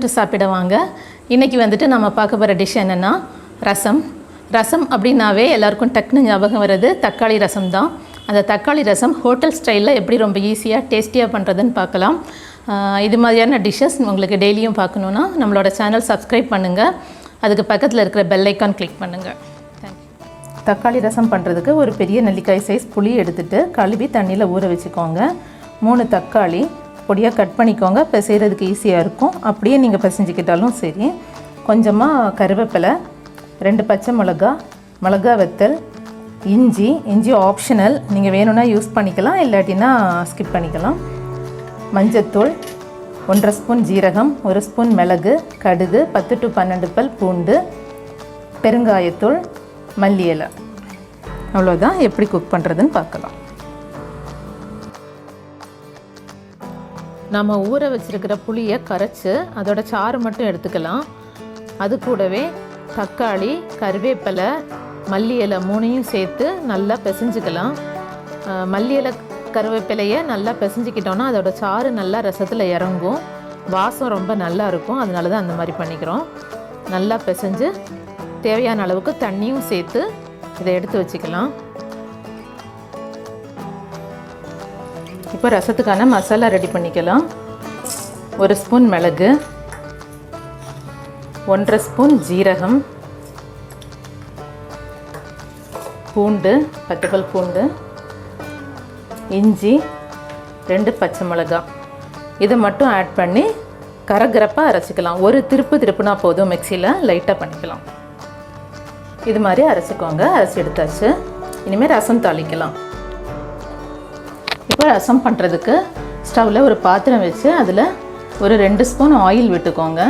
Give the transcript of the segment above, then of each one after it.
சமைச்சு சாப்பிட வாங்க. இன்றைக்கி வந்துட்டு நம்ம பார்க்க போகிற டிஷ் என்னென்னா ரசம். ரசம் அப்படின்னாவே எல்லாருக்கும் டக்குன்னு ஞாபகம் வர்றது தக்காளி ரசம் தான். அந்த தக்காளி ரசம் ஹோட்டல் ஸ்டைலில் எப்படி ரொம்ப ஈஸியாக டேஸ்டியாக பண்ணுறதுன்னு பார்க்கலாம். இது மாதிரியான டிஷ்ஷஸ் உங்களுக்கு டெய்லியும் பார்க்கணுன்னா நம்மளோட சேனல் சப்ஸ்கிரைப் பண்ணுங்கள். அதுக்கு பக்கத்தில் இருக்கிற பெல் ஐக்கான் கிளிக் பண்ணுங்கள். தேங்க்யூ. தக்காளி ரசம் பண்ணுறதுக்கு ஒரு பெரிய நெல்லிக்காய் சைஸ் புளி எடுத்துகிட்டு கழுவி தண்ணியில் ஊற வச்சுக்கோங்க. 3 தக்காளி பொடியாக கட் பண்ணிக்கோங்க. செய்கிறதுக்கு ஈஸியாக இருக்கும். அப்படியே நீங்கள் பிசைஞ்சிக்கிட்டாலும் சரி. கொஞ்சமாக கருவேப்பிலை, 2 பச்சை மிளகா வத்தல், இஞ்சி ஆப்ஷனல், நீங்கள் வேணும்னா யூஸ் பண்ணிக்கலாம், இல்லாட்டினா ஸ்கிப் பண்ணிக்கலாம். மஞ்சத்தூள், 1.5 ஸ்பூன் ஜீரகம், 1 ஸ்பூன் மிளகு, கடுகு, 10 to 12 பல் பூண்டு, பெருங்காயத்தூள், மல்லி இலை. அவ்வளோதான். எப்படி குக் பண்ணுறதுன்னு பார்க்கலாம். நம்ம ஊற வச்சுருக்கிற புளியை கரைச்சி அதோட சாறு மட்டும் எடுத்துக்கலாம். அது கூடவே தக்காளி, கருவேப்பிலை, மல்லி இலை 3ஐயும் சேர்த்து நல்லா பிசைஞ்சிக்கலாம். மல்லி இலை கருவேப்பிலையை நல்லா பிசைஞ்சிக்கிட்டோன்னா அதோட சாறு நல்லா ரசத்தில் இறங்கும், வாசம் ரொம்ப நல்லா இருக்கும். அதனால தான் அந்த மாதிரி பண்ணிக்கிறோம். நல்லா பிசைஞ்சு தேவையான அளவுக்கு தண்ணியும் சேர்த்து இதை எடுத்து வச்சுக்கலாம். இப்போ ரசத்துக்கான மசாலா ரெடி பண்ணிக்கலாம். 1 ஸ்பூன் மிளகு, 1.5 ஸ்பூன் ஜீரகம், பூண்டு 10 பல் பூண்டு, இஞ்சி, 2 பச்சை மிளகாய். இதை மட்டும் ஆட் பண்ணி கரகரப்பாக அரைச்சிக்கலாம். ஒரு திருப்புனா போதும், மிக்சியில் லைட்டாக பண்ணிக்கலாம். இது மாதிரி அரைச்சிக்கோங்க. அரைச்சி எடுத்தாச்சு. இனிமேல் ரசம் தாளிக்கலாம். இப்போ ரசம் பண்ணுறதுக்கு ஸ்டவ்வில் ஒரு பாத்திரம் வச்சு அதில் ஒரு 2 ஸ்பூன் ஆயில் விட்டுக்கோங்க.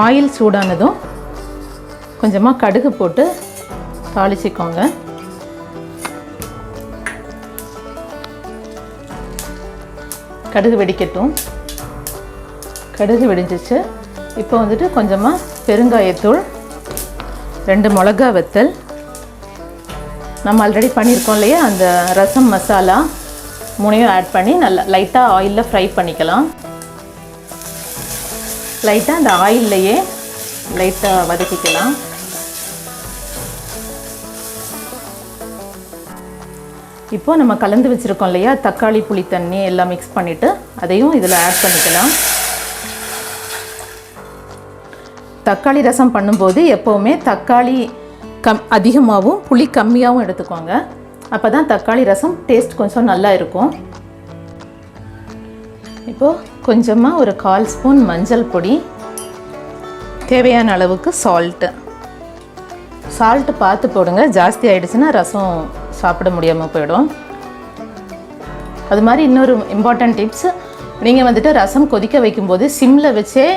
ஆயில் சூடானதும் கொஞ்சமாக கடுகு போட்டு தாளிச்சிக்கோங்க. கடுகு வெடிக்கட்டும். கடுகு வெடிஞ்சிச்சு. இப்போ வந்துட்டு கொஞ்சமாக பெருங்காயத்தூள், 2 மிளகா வத்தல், நம்ம ஆல்ரெடி பண்ணியிருக்கோம் இல்லையா அந்த ரசம் மசாலா 3ஐயும் ஆட் பண்ணி நல்லா லைட்டாக ஆயிலில் ஃப்ரை பண்ணிக்கலாம். லைட்டாக அந்த ஆயில்லையே லைட்டாக வதக்கிக்கலாம். இப்போது நம்ம கலந்து வச்சுருக்கோம் இல்லையா தக்காளி புளி தண்ணி எல்லாம் மிக்ஸ் பண்ணிவிட்டு அதையும் இதில் ஆட் பண்ணிக்கலாம். தக்காளி ரசம் பண்ணும்போது எப்போவுமே தக்காளி அதிகமாகவும் புளி கம்மியாகவும் எடுத்துக்கோங்க. அப்போ தான் தக்காளி ரசம் டேஸ்ட் கொஞ்சம் நல்லா இருக்கும். இப்போது கொஞ்சமாக ஒரு 1/4 ஸ்பூன் மஞ்சள் பொடி, தேவையான அளவுக்கு சால்ட்டு பார்த்து போடுங்க. ஜாஸ்தி ஆகிடுச்சுன்னா ரசம் சாப்பிட முடியாமல் போயிடும். அது மாதிரி இன்னொரு இம்பார்ட்டன்ட் டிப்ஸ், நீங்கள் வந்துட்டு ரசம் கொதிக்க வைக்கும்போது சிம்மில் வச்சே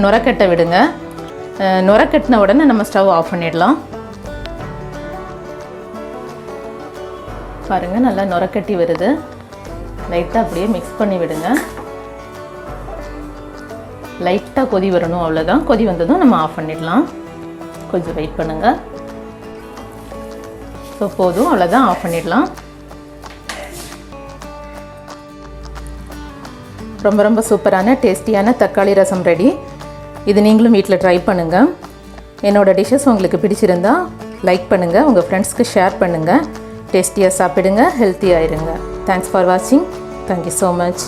நுரக்கட்டை விடுங்க. நுரக்கட்டின உடனே நம்ம ஸ்டவ் ஆஃப் பண்ணிடலாம். பாருங்கள், நல்லா நுரக்கட்டி வருது. லைட்டாக அப்படியே மிக்ஸ் பண்ணி விடுங்க. லைட்டாக கொதி வரணும், அவ்வளோதான். கொதி வந்ததும் நம்ம ஆஃப் பண்ணிடலாம். கொஞ்சம் வெயிட் பண்ணுங்கள். ஸோ போதும், அவ்வளோதான், ஆஃப் பண்ணிடலாம். ரொம்ப ரொம்ப சூப்பரான டேஸ்டியான தக்காளி ரசம் ரெடி. இது நீங்களும் வீட்டில் ட்ரை பண்ணுங்கள். என்னோடய டிஷ்ஷஸ் உங்களுக்கு பிடிச்சிருந்தா லைக் பண்ணுங்கள், உங்கள் ஃப்ரெண்ட்ஸ்க்கு ஷேர் பண்ணுங்கள். டேஸ்டியாக சாப்பிடுங்க, ஹெல்த்தியாக இருங்க. தேங்க்ஸ் ஃபார் வாட்சிங். Thank you so much.